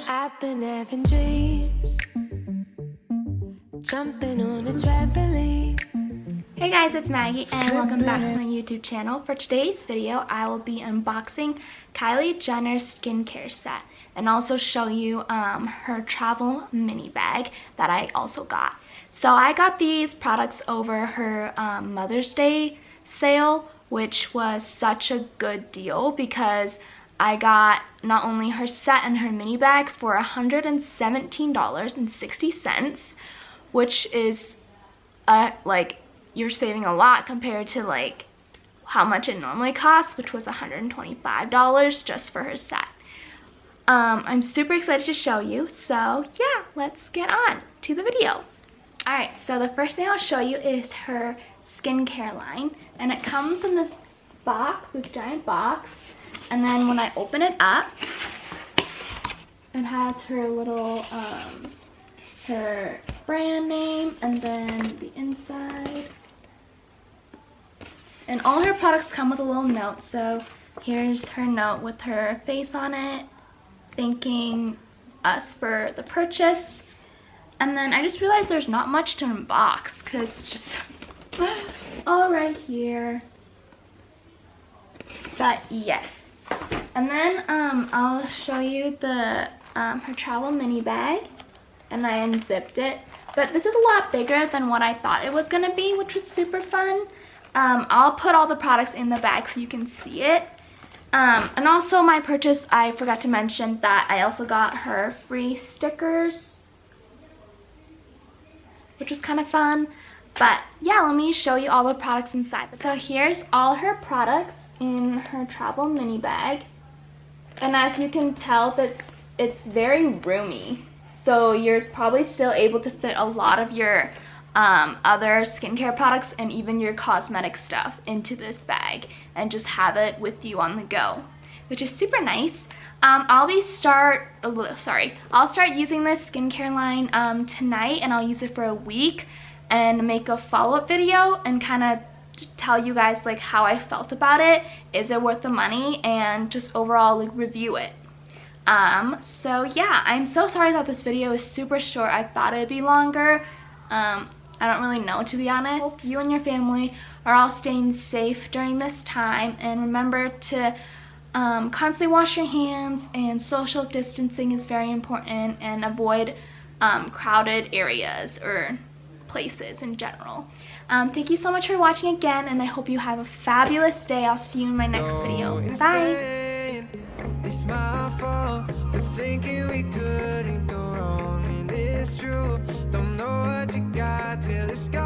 I've been having dreams, jumping on a trampoline. Hey guys, it's Maggie and welcome back to my YouTube channel. For today's video, I will be unboxing Kylie Jenner's skincare set and also show you her travel mini bag that I also got. So I got these products over her Mother's Day sale, which was such a good deal because I got not only her set and her mini bag for $117.60, which is like you're saving a lot compared to like how much it normally costs, which was $125 just for her set. I'm super excited to show you, so yeah, let's get on to the video. Alright, so the first thing I'll show you is her skincare line, and it comes in this box, this giant box, and then when I open it up, it has her little her brand name and then the inside. And all her products come with a little note. So here's her note with her face on it, thanking us for the purchase. And then I just realized there's not much to unbox because it's just all right here. But yes. And then I'll show you the her travel mini bag. And I unzipped it, but this is a lot bigger than what I thought it was gonna be, which was super fun. I'll put all the products in the bag so you can see it. And also my purchase, I forgot to mention that I also got her free stickers, which was kind of fun. But yeah, let me show you all the products inside. So here's all her products in her travel mini bag, and as you can tell, it's very roomy. So you're probably still able to fit a lot of your other skincare products and even your cosmetic stuff into this bag and just have it with you on the go, which is super nice. I'll start using this skincare line tonight, and I'll use it for a week and make a follow-up video and kind of tell you guys like how I felt about it. Is it worth the money? And just overall like review it. So yeah, I'm so sorry that this video is super short. I thought it'd be longer. I don't really know, to be honest. Hope you and your family are all staying safe during this time, and remember to constantly wash your hands, and social distancing is very important, and avoid crowded areas or places in general. Thank you so much for watching again, and I hope you have a fabulous day. I'll see you in my next video. Bye! It's my fault for thinking we couldn't go wrong, and it's true. Don't know what you got till it's gone.